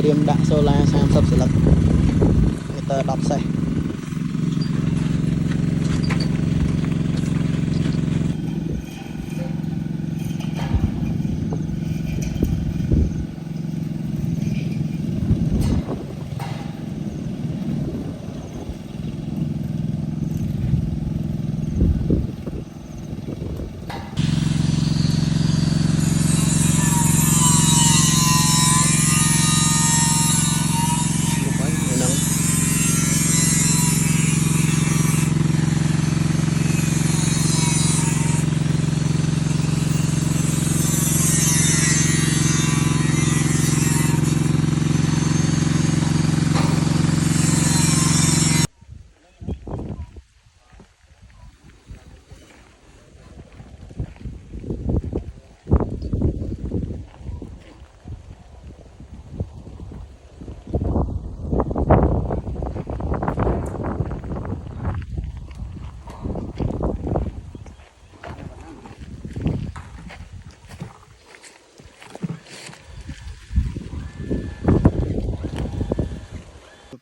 รียมដាក់សូឡា30ស្លឹកមីទ័រ10សេះ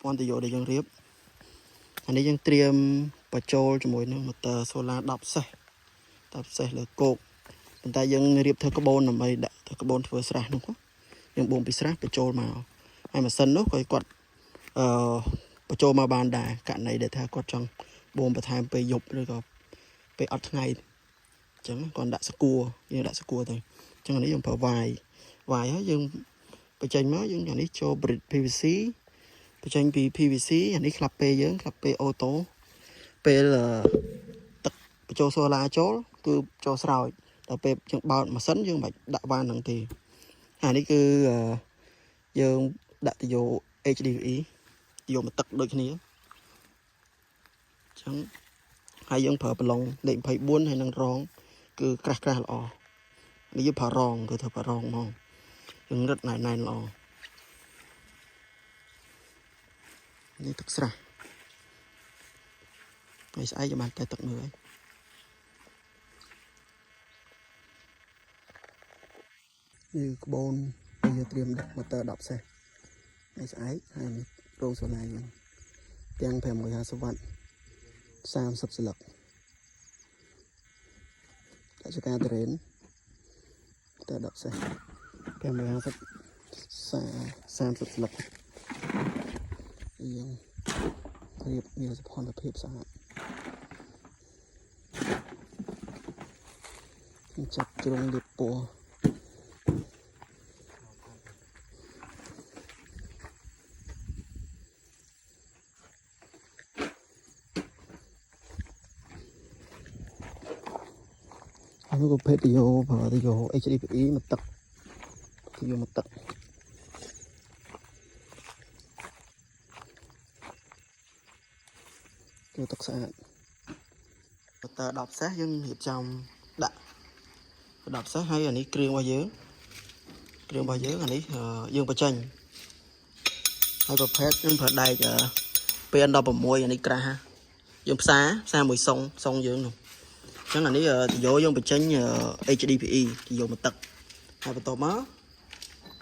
ពន្ធយោដែលយើងរៀបអានេះយើងត្រៀមបញ្ចូលជាមួយនឹងម៉ូទ័រសូឡា10សេះលើគោកប៉ុន្តែយើងរៀបធ្វើក្បូនដើម្បីដាក់ធ្វើក្បូនធ្វើស្រះនោះយើងបូមពីស្រះបញ្ចូលមកហើយម៉ាស៊ីននោះក៏គាត់បញ្ចូលមកបានដែរករណីដែលថាគាត់ចង់បូមបន្ថែមពេលយប់ឬក៏ពេលអត់ថ្ងៃអញ្ចឹងគាត់ដាក់ស្គួរយើងដាក់ស្គួរទៅអញ្ចឹងនេះយើងប្រើវាយហើយយើងបញ្ចេញមកយើងអានេះចូល bridge PVC បញ្ចេញពី PVC អានេះខ្លះពេលយើងខ្លះពេលអូតូពេលទឹកបញ្ចូលសូឡាចូលគឺចូលស្រោចដល់ពេលយើងបើកម៉ាស៊ីនយើងមិនដាក់វ៉ានហ្នឹងទេអានេះគឺយើងដាក់ទៅយក HDPE យកមកទឹកដូចគ្នាអញ្ចឹងហើយយើងប្រើប្រឡុងលេខ24ហើយនឹងរងគឺក្រាស់ល្អនេះយើងប្រើរងគឺធ្វើប្រើរងហ្មងយើងរឹតណែនល្អនេះទឹកស្រះហើយស្អែកយើងបានតែទឹកមើលនេះក្បូនយើងត្រៀមដាក់ម៉ូទ័រ10សេះហើយស្អែកហើយនេះរោងសូឡាយើងទាំង550វ៉ាត់30ស្លឹកដាក់ចការតរ៉េនតែ10សេះ550 30ស្លឹកយើងរៀបមានសភនភាពស្អាតចាប់ជ្រុងលាបពណ៌ហើយក៏ភេទយោប្រើទៅយក HDPE មកទឹកទៅយកមកទឹកយកទឹកស្អាតម៉ូទ័រ10សេះយើងរៀបចំដាក់10សេះហើយអានេះគ្រឿងរបស់យើងអានេះយើងបញ្ចេញហើយប្រភេទយើងប្រើដែកPN16 អានេះក្រាស់យើងផ្សារមួយសុងយើងនោះអញ្ចឹងអានេះយកយើងបញ្ចេញ HDPE ទៅយកមកទឹកហើយបន្ទាប់មក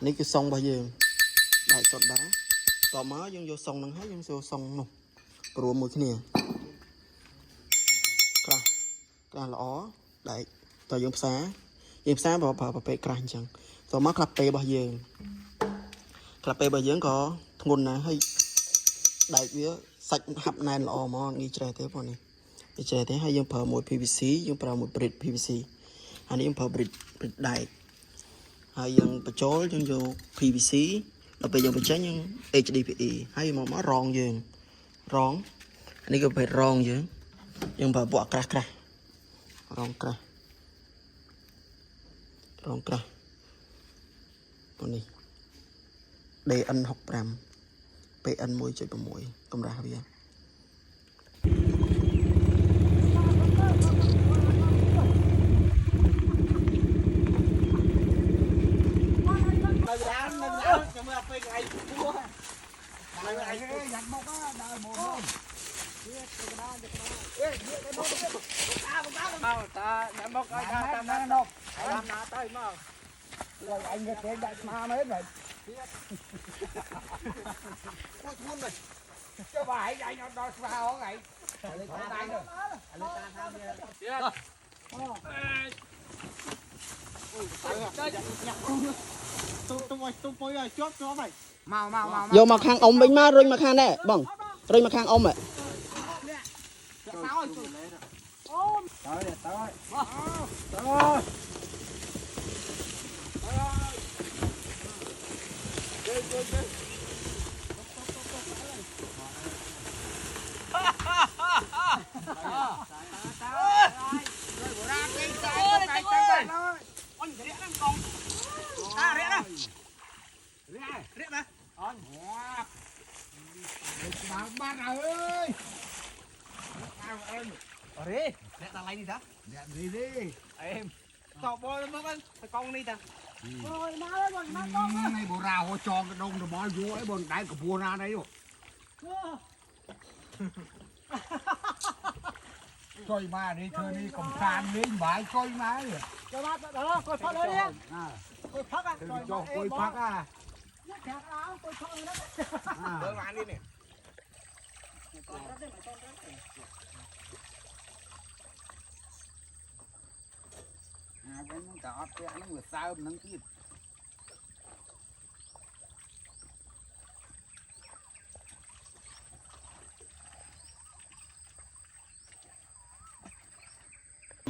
នេះគឺសុងរបស់យើងដែកសុទ្ធដែរបន្ទាប់មកយើងយកសុងហ្នឹងហើយយើងយកសុងនោះព្រមមួយគ្នាក្រាស់ល្អដែកតើយើងផ្សារប្រើប្រភេទក្រាស់អញ្ចឹងតមកក្លាប់ពេលរបស់យើងក៏ធ្ងន់ណាស់ហើយដែកវាសាច់ហាប់ណែនល្អហ្មងងាយច្រេះទេបងនេះវាច្រេះទេហើយយើងប្រើមួយ PVC យើងប្រើមួយ bridge PVC ហើយនេះយើងប្រើ bridge ដែកហើយយើងបញ្ចូលយើងយក PVC ដល់ពេលយើងបញ្ចេញយើង HDPE ហើយមករងយើងរងនេះគឺប្រភេទរងយើងប្រើពណ៌ក្រាស់រងក្រាស់ប៉ុនេះ DN65 PN1.6 កម្រាស់វា Ôi thun này. Cho bà hãy dạy nó đo vào ngày. Lấy tay nữa. Lấy tay tham gia. tôi chốt cho mày Mau. Vô mà khang ông bình mà rồi mà khang nè bông rồi mà khang ông ạ Bác ơi. Ore, lihat tak lain ni dah. Lihat đi. Em. Tao bôi nó con, con đi ta. Này bộ rào họ cho cái đông nó bỏ vô ấy bọn đáy của vua ra đấy rồi. Coi mà đi chơi đi cầm sàn đi bãi coi mà đi. Cho bác đó, coi phát đấy đi. Coi phát à. Cho coi phát à. Đỡ bạn đi nè. Vẫn cả ớt cái nó vừa sao nắng kia.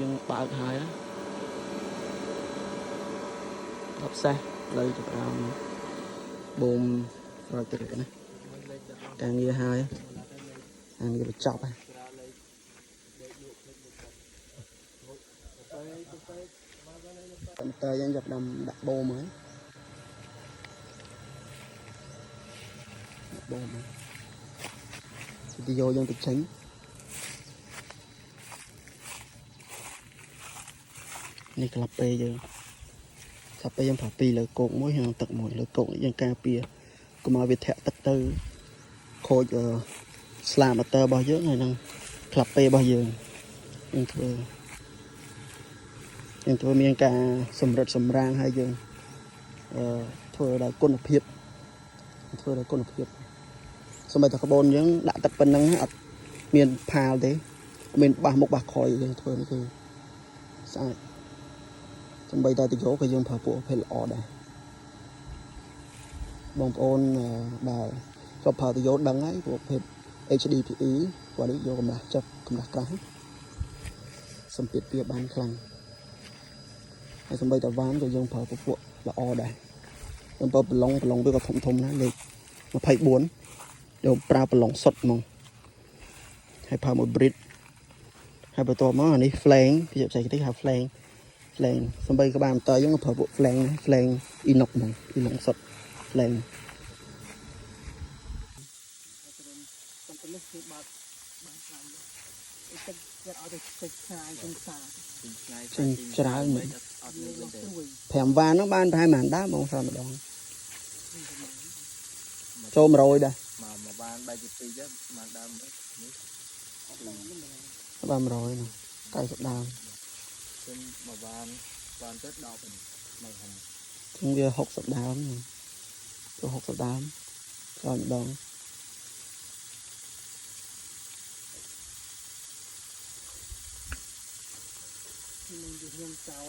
nhưng bạc hai á thấp xe lấy cho bạn bùm rồi từ này càng nghe hai càng nghe chọc này tận tay dân dập đầm đặt bô mới đặt bô mới thì vô dân thực chínhนี่กลับไปยังกลับไปยังผ่าปีเลยโกงมวยhàngตักมวยเลยโกงยังกาเปียก็มาวิทยาตักเตอร์โคจสลามเตอร์บ่เยอะไงนั่งกลับไปบ่เยอะยังเธอมีการสำเร็จสำรางให้ยังเธอได้ก้นเพียบเธอได้ก้นเพียบสมัยตะกบนยังđãตักเป็นนั่งอัดเมียนพาวเด้เมียนบาหมกบาคอยยังเธอนี่คือใช่สมัยตาติโยก็ยังผ่าปูเพลออได้บางคนได้ก็ผ่าติโยดังไงพวกเพล HDPE กว่านี้โยกำลังจับกำลังกลางสมเปียเปียบานคลังไอ้สมัยตาวานก็ยังผ่าปูละออได้ยังเปิดปลงไปกับทมนะเลยมาไพ่บวนเดี๋ยวปลาปลงสดมองให้ผ่าหมดบริดให้ประตูมั้งอันนี้แฟลงพี่จะใส่ที่หาแฟลงสมัยกับบ้านตายยังเผาพวกแฟลงอินกมองอินกสดแฟลงchân trái mình thèm vàng nó ban hai màn đá mong sao mà đón cho mà rồi đây Mà ban 3 ปีchứ mà đam nó ban rồi nè cây sụp đào trên mà ban Tết đỏ mình mày hành chúng kia hột sụp đào nè cho hột sụp đào rồi mà đón mình đi hiên chào